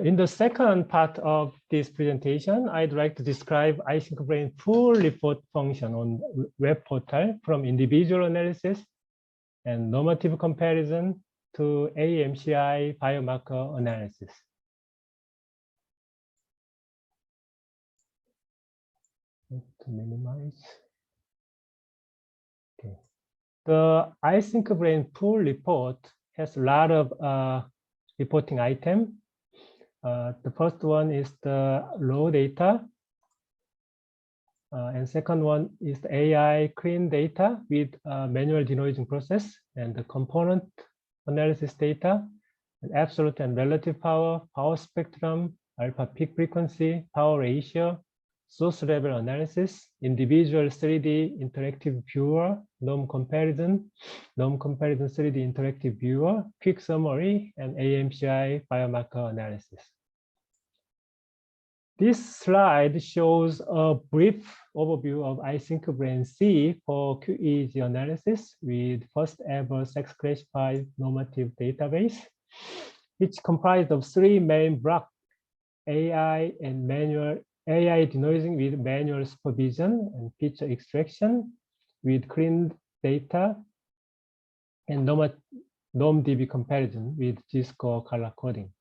In the second part of this presentation, I'd like to describe iSyncBrain full report function on web portal from individual analysis and normative comparison to aMCI biomarker analysis. To minimize. Okay. The iSyncBrain full report has a lot of reporting items. The first one is the raw data. And second one is the AI clean data with manual denoising process, and the component analysis data, and absolute and relative power, power spectrum, alpha peak frequency, power ratio, source level analysis, individual 3D interactive viewer, norm comparison 3D interactive viewer, quick summary, and aMCI biomarker analysis. This slide shows a brief overview of iSyncBrain C for QEEG analysis with first ever sex classified normative database, which comprised of three main blocks: AI and manual AI denoising with manual supervision, and feature extraction with clean data, and NormDB comparison with G-score color coding.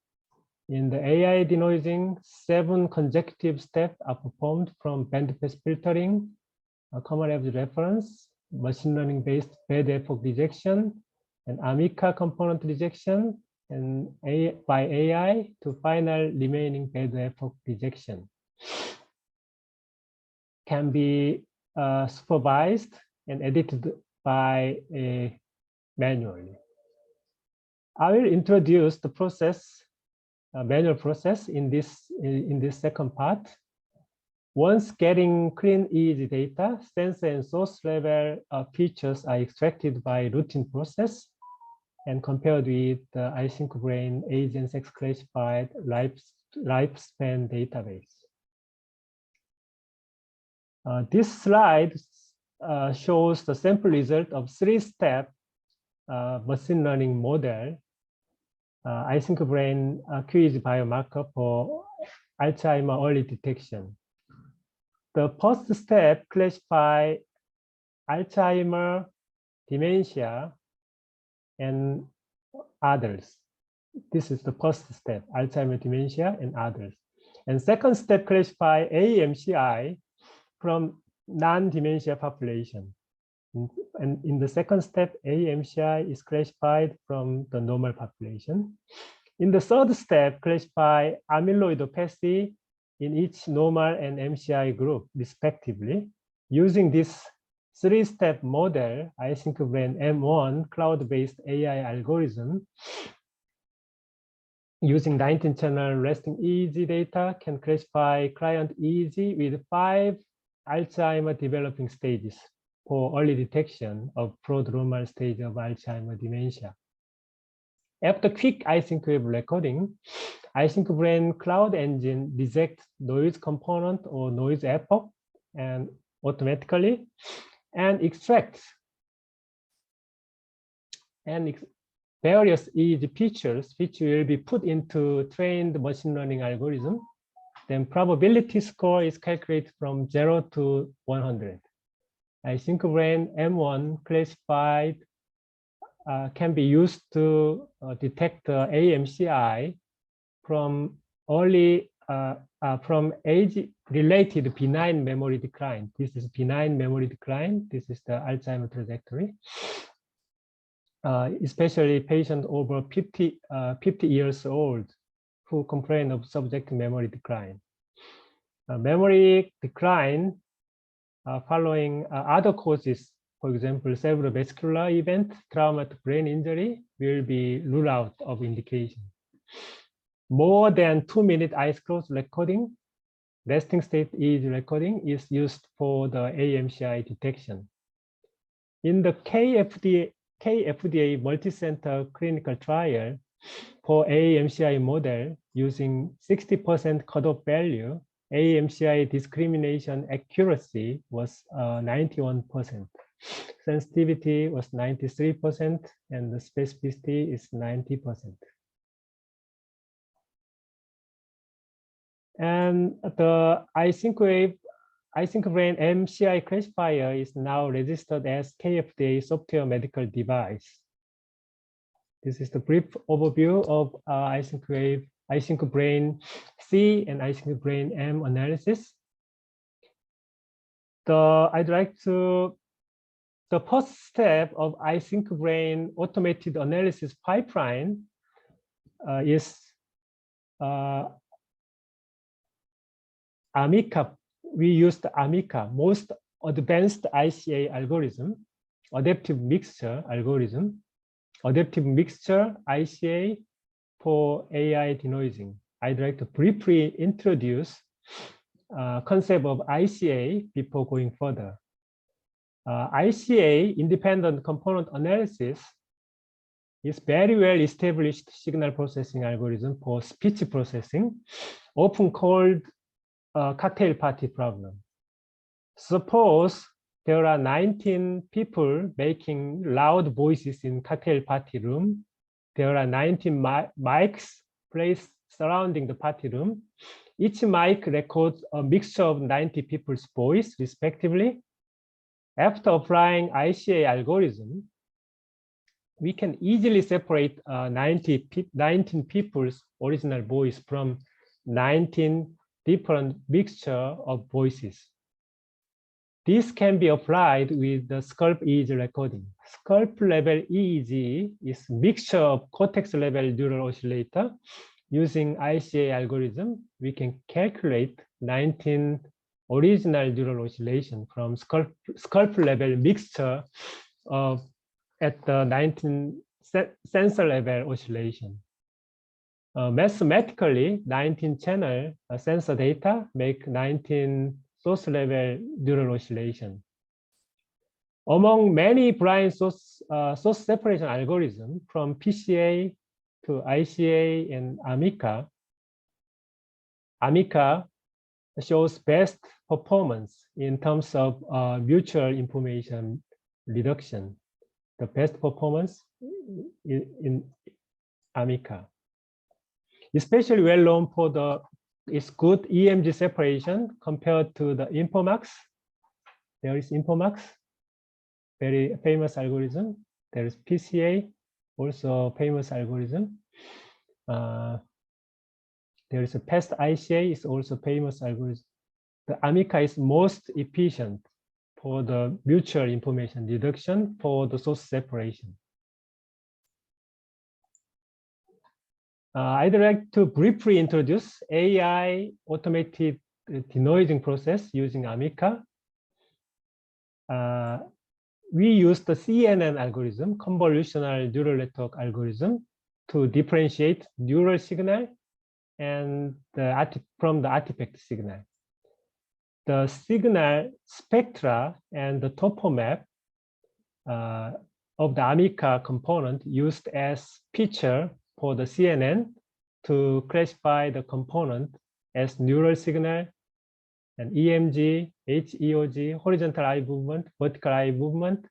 In the AI denoising, 7 consecutive steps are performed, from bandpass filtering, common average reference, machine learning based bad epoch rejection, and AMICA component rejection, and by AI to final remaining bad epoch rejection. Can be supervised and edited by manually. I will introduce the process, manual process in this second part. Once getting clean EEG data, sensor and source level features are extracted by routine process and compared with the iSyncBrain age and sex classified lifespan database. This slide shows the sample result of 3-step machine learning model, iSyncBrain QEEG biomarker for Alzheimer early detection. The first step classify Alzheimer, dementia, and others. This is the first step, Alzheimer, dementia, and others. And second step classify aMCI from non-dementia population. And in the second step, aMCI is classified from the normal population. In the third step, classify amyloidopathy in each normal and MCI group, respectively. Using this 3-step model, iSyncBrain M1 cloud-based AI algorithm, using 19-channel resting EEG data, can classify client EEG with 5 Alzheimer developing stages for early detection of prodromal stage of Alzheimer dementia. After quick iSync wave recording, iSyncBrain cloud engine rejects noise component or noise epoch and automatically, and extracts various EEG features which will be put into trained machine learning algorithm. Then probability score is calculated from 0 to 100. iSyncBrain M1 classified can be used to detect aMCI from from age-related benign memory decline. This is benign memory decline. This is the Alzheimer trajectory. Especially patients over 50 years old who complain of subjective memory decline. Memory decline following other causes, for example, cerebrovascular event, traumatic brain injury, will be ruled out of indication. More than 2-minute eyes closed recording, resting state EEG recording is used for the aMCI detection. In the KFDA multicenter clinical trial for aMCI model using 60% cutoff value, aMCI discrimination accuracy was 91%. Sensitivity was 93%, and the specificity is 90%. And the iSyncBrain aMCI classifier is now registered as KFDA software medical device. This is the brief overview of iSyncBrain C and iSyncBrain M analysis. The first step of iSyncBrain automated analysis pipeline is AMICA. We used AMICA, most advanced ICA algorithm, adaptive mixture algorithm, adaptive mixture ICA for AI denoising. I'd like to briefly introduce concept of ICA before going further. ICA, independent component analysis, is very well established signal processing algorithm for speech processing, often called cocktail party problem. Suppose there are 19 people making loud voices in cocktail party room. There are 19 mics placed surrounding the party room. Each mic records a mixture of 90 people's voice, respectively. After applying ICA algorithm, we can easily separate 19 people's original voice from 19 different mixture of voices. This can be applied with the scalp EEG recording. Scalp level EEG is mixture of cortex level neural oscillator. Using ICA algorithm, we can calculate 19 original neural oscillation from scalp level mixture at the 19 sensor level oscillation. Mathematically, 19 channel sensor data make 19 source level neural oscillation. Among many blind source separation algorithms, from PCA to ICA and AMICA, AMICA shows best performance in terms of mutual information reduction. The best performance in AMICA. Especially well known for its good EMG separation compared to the Infomax. There is Infomax, very famous algorithm. There is PCA, also famous algorithm. There is a PAST ICA, is also famous algorithm. The AMICA is most efficient for the mutual information reduction for the source separation. I'd like to briefly introduce AI automated denoising process using AMICA. We use the CNN algorithm, convolutional neural network algorithm, to differentiate neural signal and from the artifact signal. The signal spectra and the topo map of the AMICA component used as feature for the CNN to classify the component as neural signal and EMG, HEOG, horizontal eye movement, vertical eye movement,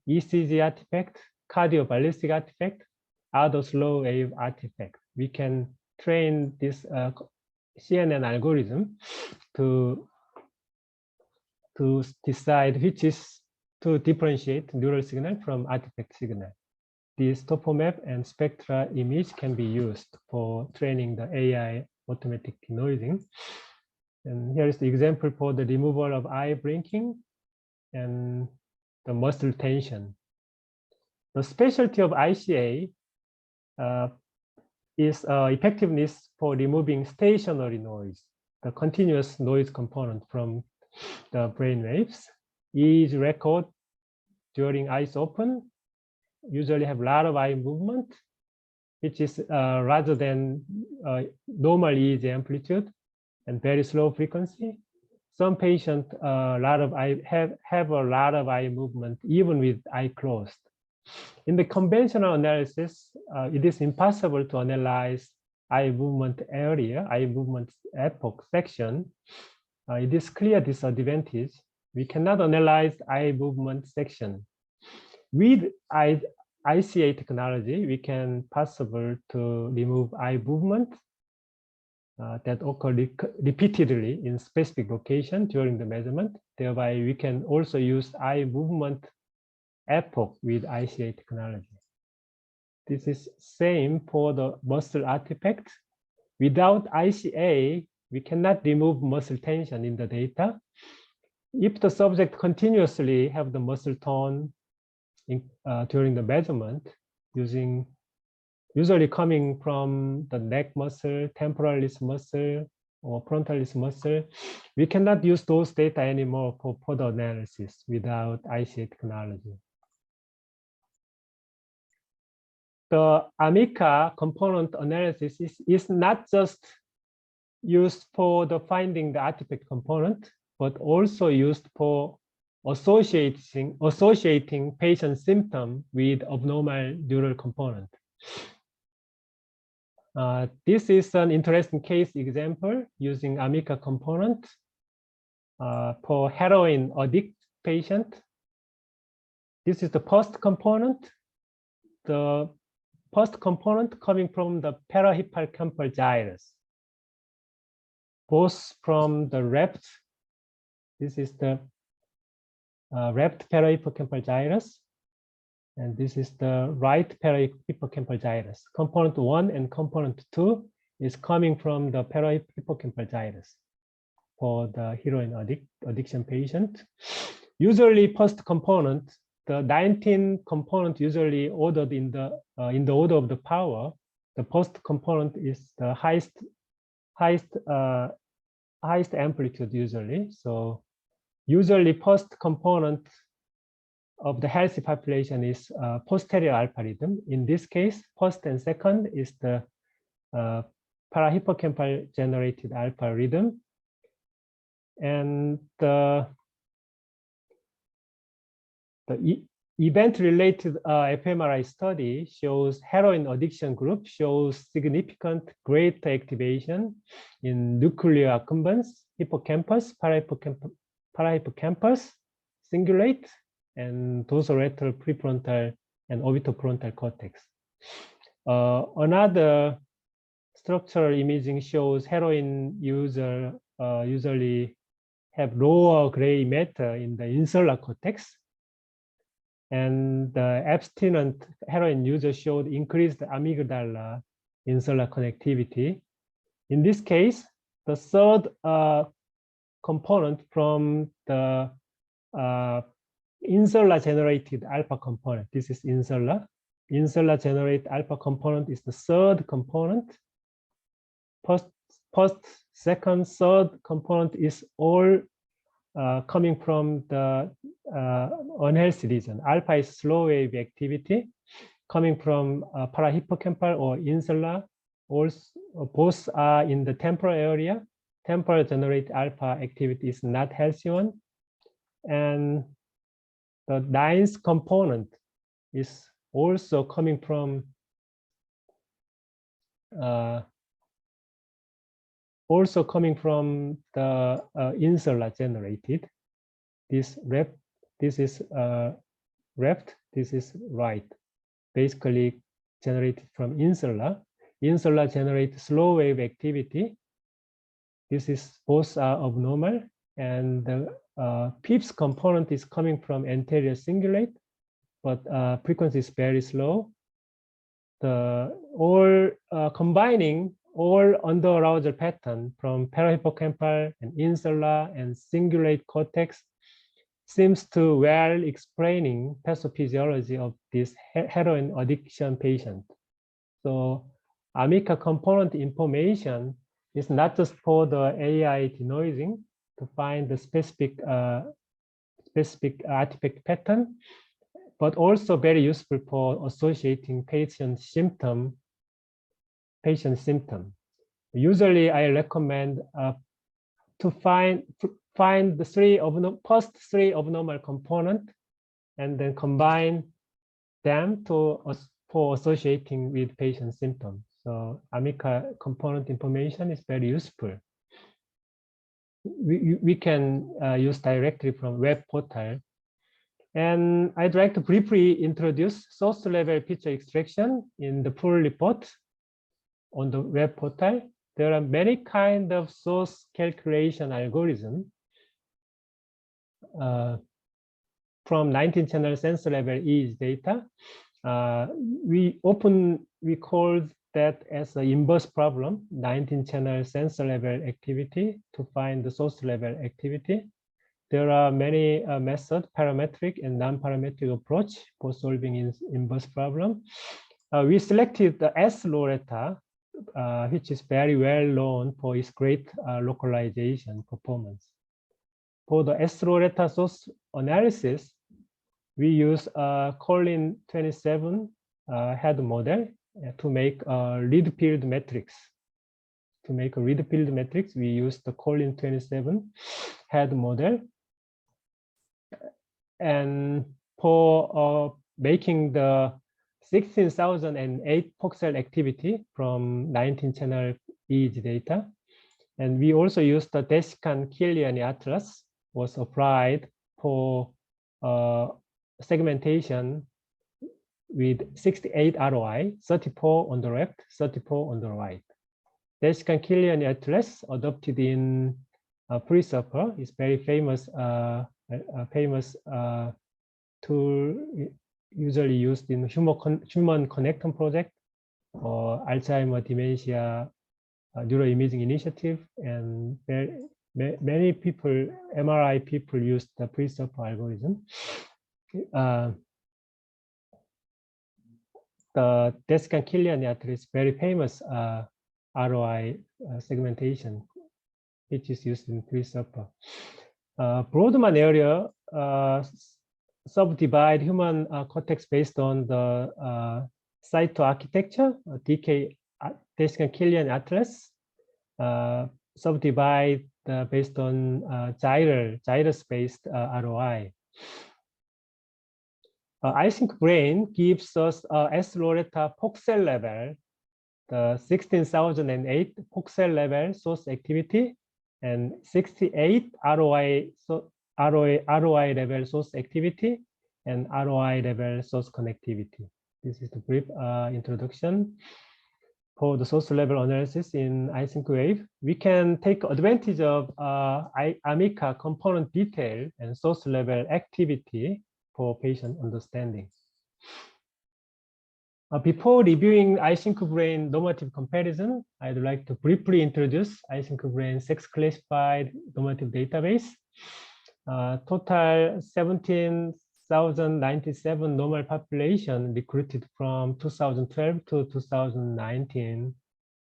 ECG artifact, cardioballistic artifact, other slow wave artifact. We can train this CNN algorithm to decide which is to differentiate neural signal from artifact signal. This topo map and spectra image can be used for training the AI automatic denoising. And here is the example for the removal of eye blinking and the muscle tension. The specialty of ICA is effectiveness for removing stationary noise, the continuous noise component from the brain waves. Is record during eyes open, usually have a lot of eye movement, which is rather than normal EEG amplitude and very slow frequency. Some patients have a lot of eye movement even with eye closed. In the conventional analysis, it is impossible to analyze eye movement area, eye movement epoch section. It is clear disadvantage. We cannot analyze eye movement section. With ICA technology, we can possible to remove eye movement that occur repeatedly in specific location during the measurement. Thereby, we can also use eye movement epoch with iCA technology. This is same for the muscle artifact. Without iCA, we cannot remove muscle tension in the data. If the subject continuously have the muscle tone during the measurement, usually coming from the neck muscle, temporalis muscle, or frontalis muscle, we cannot use those data anymore for further analysis without iCA technology. The AMICA component analysis is not just used for the finding the artifact component, but also used for associating patient symptom with abnormal neural component. This is an interesting case example using AMICA component for heroin addict patient. This is the first component. The first component coming from the parahippocampal gyrus, both from the left. This is the left parahippocampal gyrus, and this is the right parahippocampal gyrus. Component 1 and component 2 is coming from the parahippocampal gyrus for the heroin addiction patient. Usually, first component, the 19 component usually ordered in the order of the power. The first component is the highest amplitude usually. So usually first component of the healthy population is posterior alpha rhythm. In this case, first and second is the parahippocampal generated alpha rhythm. And the event-related fMRI study shows heroin addiction group shows significant greater activation in nuclear accumbens, hippocampus, parahippocampus, cingulate, and dorsolateral prefrontal and orbitofrontal cortex. Another structural imaging shows heroin user usually have lower gray matter in the insular cortex, and the abstinent heroin user showed increased amygdala insular connectivity. In this case, the third component from the insular generated alpha component. This is insular. Insular generated alpha component is the third component. First, second, third component is all coming from the unhealthy region. Alpha is slow wave activity coming from parahippocampal or insular. Also, both are in the temporal area. Temporal generated alpha activity is not healthy one. And the ninth component is also coming from the insular generated. This is left, this is right. Basically generated from insular. Insular generates slow wave activity. This is both are abnormal, and the fifth component is coming from anterior cingulate, but frequency is very slow. Combining all under-arousal pattern from parahippocampal and insular and cingulate cortex seems to well explaining pathophysiology of this heroin addiction patient. So AMICA component information is not just for the AI denoising to find the specific artifact pattern, but also very useful for associating patient symptom. Usually, I recommend to find the first three abnormal component and then combine them for associating with patient symptoms. So AMICA component information is very useful. We can use directly from web portal. And I'd like to briefly introduce source level picture extraction in the full report on the web portal. there are many kind of source calculation algorithm from 19-channel sensor level EEG data. We call that as an inverse problem, 19-channel sensor level activity to find the source level activity. There are many methods, parametric and non-parametric approach for solving inverse problem. We selected the sLoreta, which is very well known for its great localization performance. For the sLoreta source analysis, we use Colin 27 head model to make a read field matrix. To make a read field matrix, we use the Colin 27 head model. And for making the 16,008 pixel activity from 19-channel EEG data. And we also used the Descan-Kiliani atlas was applied for segmentation with 68 ROI, 34 on the left, 34 on the right. Descan-Kiliani atlas adopted in PreSupper is very famous tool usually used in human connectome project or Alzheimer dementia neuroimaging initiative, and many people, MRI people, use the PreSupper algorithm. The Descan-Kiliani atlas is very famous ROI segmentation, which is used in PreSupper. Brodmann area subdivide human cortex based on the cytoarchitecture, Descan-Kiliani atlas, subdivide based on gyrus-based ROI. iSyncBrain gives us sLoreta pixel level, the 16,008 pixel level source activity, and 68 ROI level source activity, and ROI level source connectivity. This is the brief introduction. For the source level analysis in iSyncWave, we can take advantage of AMICA component detail and source level activity for patient understanding. Before reviewing iSyncBrain normative comparison, I'd like to briefly introduce iSyncBrain sex classified normative database. Total 17,097 normal population recruited from 2012 to 2019,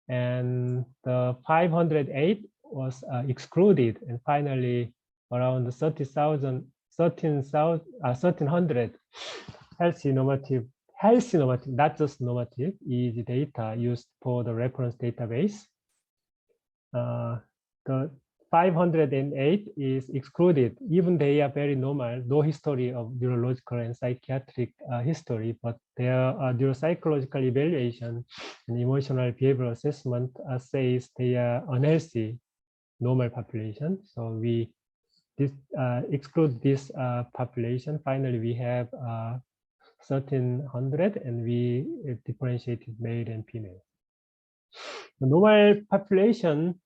and the 508 was excluded, and finally around 1,300 healthy normative, not just normative, EEG data used for the reference database. The 508 is excluded, even they are very normal, no history of neurological and psychiatric history, but their neuropsychological evaluation and emotional behavioral assessment says they are unhealthy normal population. So we exclude this population. Finally, we have 1,300, and we differentiated male and female. The normal population,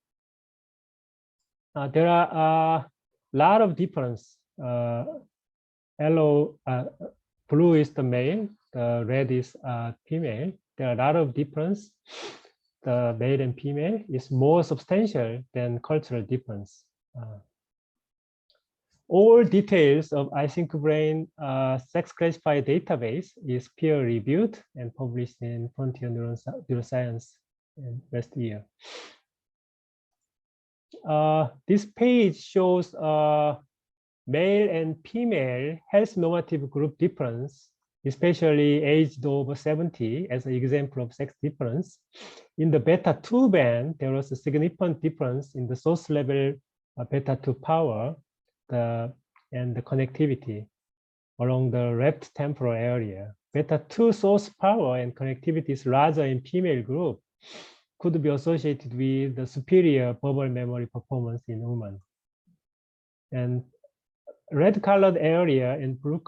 there are a lot of difference. Yellow, blue is the male, the red is female. There are a lot of difference. The male and female is more substantial than cultural difference. All details of iSyncBrain sex classified database is peer reviewed and published in Frontier Neuroscience last year. This page shows male and female health normative group difference, especially aged over 70 as an example of sex difference. In the beta 2 band, there was a significant difference in the source level beta 2 power and the connectivity along the left temporal area. Beta 2 source power and connectivity is larger in female group, could be associated with the superior verbal memory performance in women. And red colored area and blue,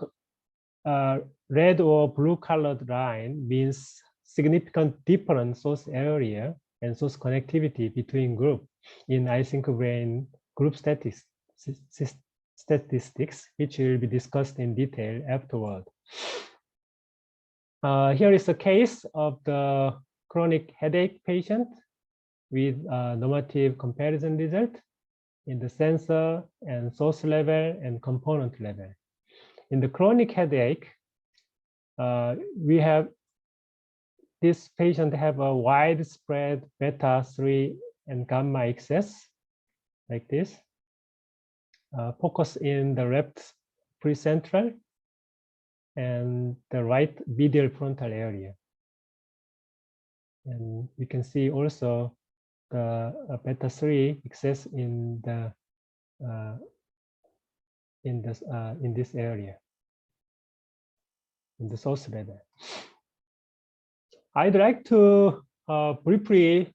red or blue colored line means significant different source area and source connectivity between group in iSyncBrain group statistics, which will be discussed in detail afterward. Here is a case of the chronic headache patient with normative comparison result in the sensor and source level and component level. In the chronic headache, we have this patient have a widespread beta 3 and gamma excess like this. Focus in the left precentral and the right medial frontal area. And we can see also the beta 3 excess in the in this area, in the source level. I'd like to briefly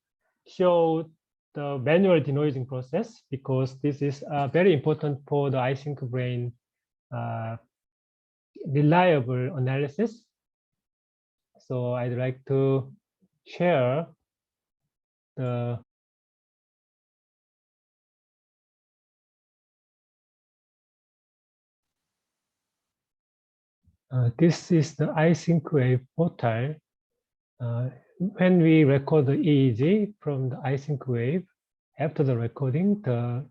show the manual denoising process because this is very important for the iSyncBrain reliable analysis. So I'd like to share the this is the iSyncWave portal. When we record the EEG from the iSyncWave, after the recording, the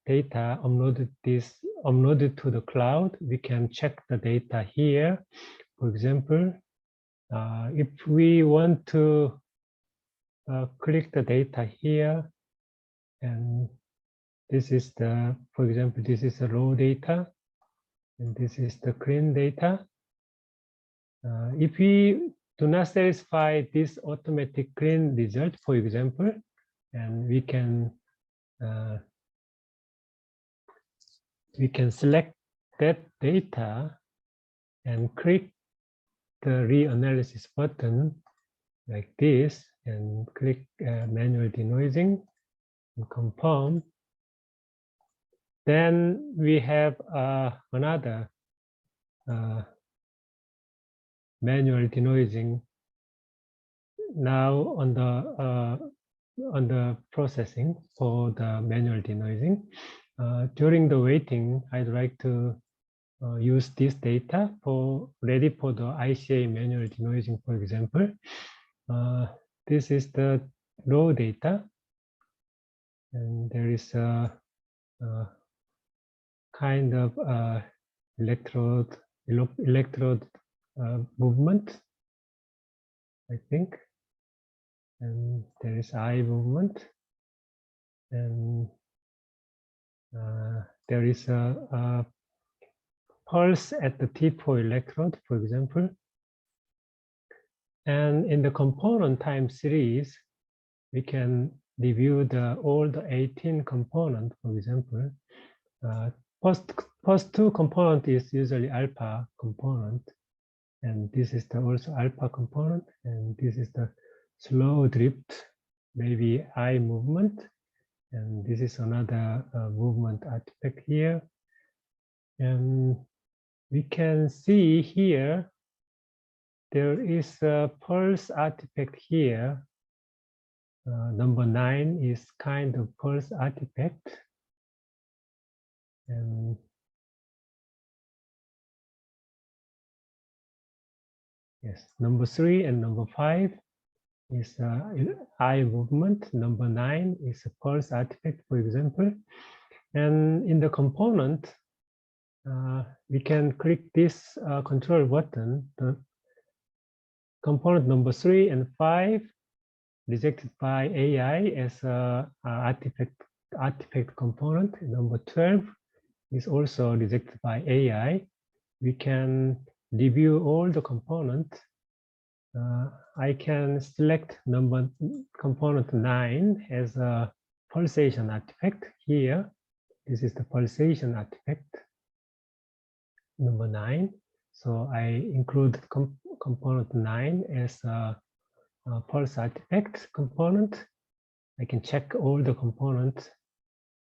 data uploaded to the cloud. We can check the data here. For example, if we want to click the data here, and this is the, for example, this is the raw data, and this is the clean data. If we do not satisfy this automatic clean result, for example, and we can select that data and click the reanalysis button like this and click manual denoising and confirm. Then we have another manual denoising now on the processing for the manual denoising. During the waiting, I'd like to use this data ready for the ICA manual denoising, for example. This is the raw data, and there is a kind of electrode movement, I think, and there is eye movement, and there is a pulse at the T4 electrode, for example. And in the component time series, we can review all the 18 components, for example. First two component is usually alpha component, and this is the also alpha component, and this is the slow drift, maybe eye movement, and this is another movement artifact here. And we can see here there is a pulse artifact here. Number 9 is kind of pulse artifact. And yes, number 3 and number 5 is eye movement. Number 9 is a pulse artifact, for example. And in the component, we can click this control button. The component number 3 and 5 rejected by AI as a artifact component. Number 12 is also rejected by AI. We can review all the components. I can select component 9 as a pulsation artifact here. This is the pulsation artifact, number 9. So I include component 9 as a pulse artifact component. I can check all the components.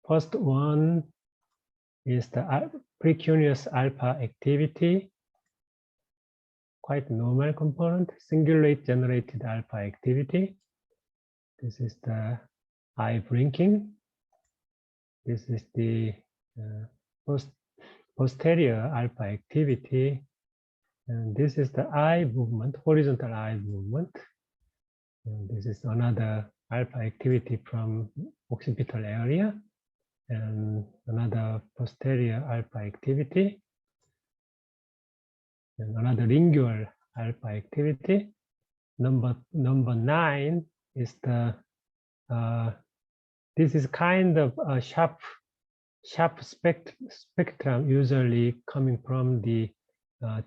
First one is the precuneous alpha activity, quite normal component, singulate generated alpha activity. This is the eye blinking. This is the posterior alpha activity. And this is the eye movement, horizontal eye movement. And this is another alpha activity from occipital area. And another posterior alpha activity. And another lingual alpha activity. Number 9 is the this is kind of a sharp spectrum, usually coming from the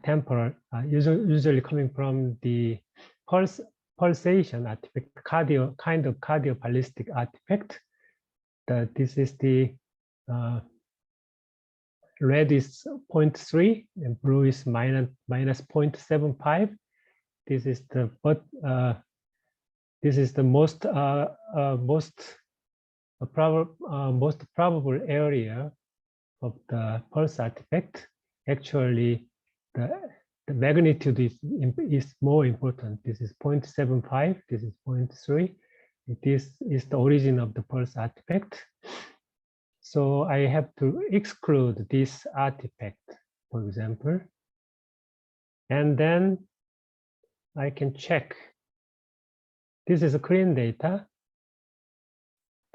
temporal, usually coming from the pulsation artifact, kind of cardioballistic artifact. This is the red is 0.3 and blue is minus 0.75. This is the most probable area of the pulse artifact. Actually, the magnitude is more important. This is 0.75. This is 0.3. This is the origin of the pulse artifact. So I have to exclude this artifact, for example, and then I can check. This is a clean data.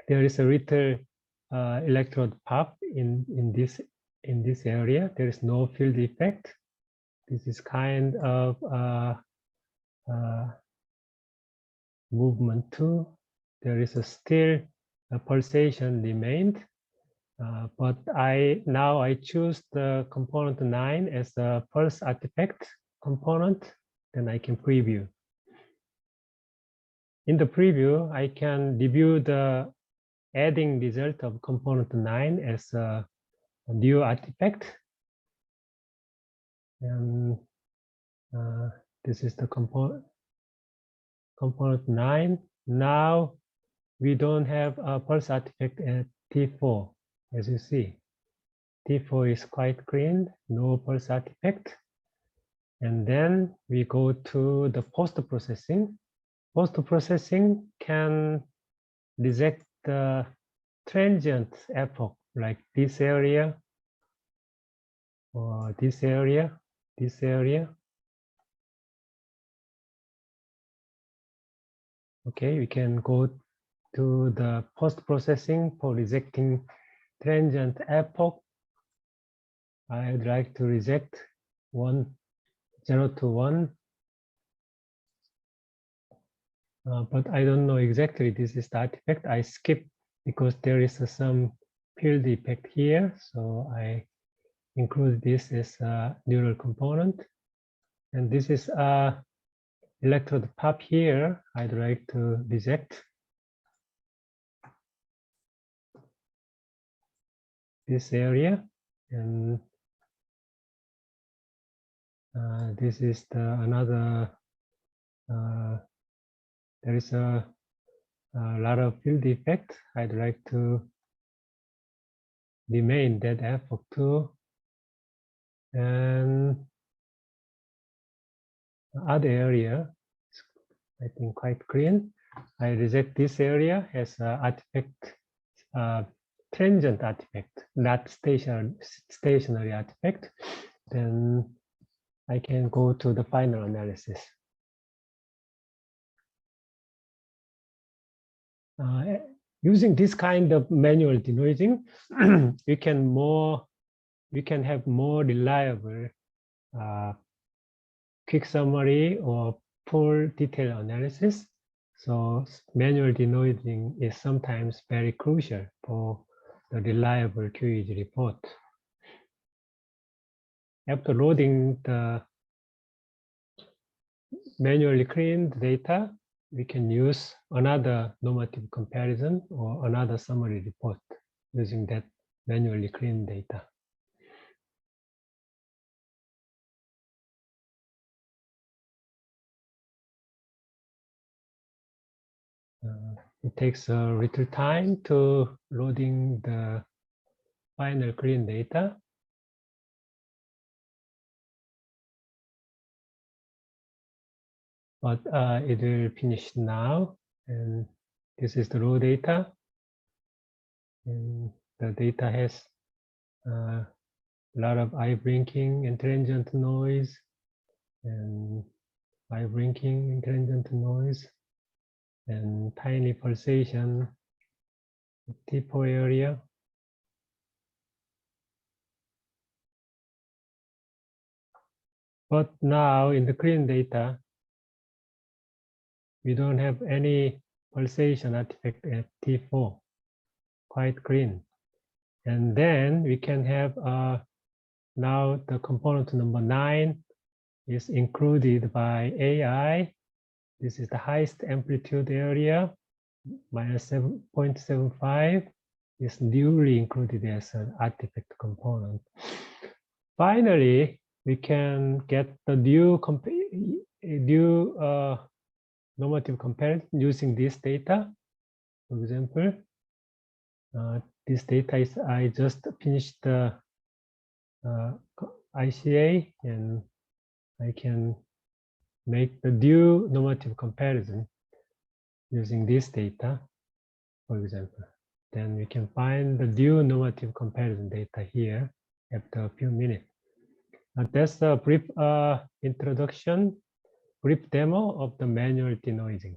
There is a little electrode pop in this area. There is no field effect. This is kind of movement too. There is still a pulsation remained, but now I choose the component 9 as a pulse artifact component. Then I can preview. In the preview, I can review the adding result of component 9 as a new artifact. And this is the component 9. Now we don't have a pulse artifact at T4, as you see. T4 is quite clean, no pulse artifact. And then we go to the post-processing. Post-processing can reject the transient epoch, like this area, or this area, this area. Okay, we can go to the post-processing for rejecting transient epoch. I'd like to reject 0 to 1. But I don't know exactly this is the artifact. I skip because there is some field effect here. So I include this as a neural component. And this is a electrode pop here. I'd like to reject this area. And this is another, there is a lot of field effect. I'd like to remain that epoch too. And other area, I think quite clean. I reject this area as an artifact, transient artifact, not stationary artifact. Then I can go to the final analysis. Using this kind of manual denoising, we can have more reliable quick summary or full detailed analysis. So manual denoising is sometimes very crucial for the reliable QEEG report. After loading the manually cleaned data, we can use another normative comparison or another summary report using that manually cleaned data. It takes a little time to loading the final clean data. But it will finish now. And This is the raw data. And the data has a lot of eye blinking and transient noise, and eye blinking and transient noise, and tiny pulsation, T4 area. But now in the clean data, we don't have any pulsation artifact at T4, quite clean. And then we can have now the component number 9 is included by AI. This is the highest amplitude area, minus 7.75 is newly included as an artifact component. Finally, we can get the new normative comparison using this data. For example, this data is, I just finished the ICA, and I can make the due normative comparison using this data, for example. Then we can find the due normative comparison data here after a few minutes. That's a brief introduction, brief demo of the manual denoising.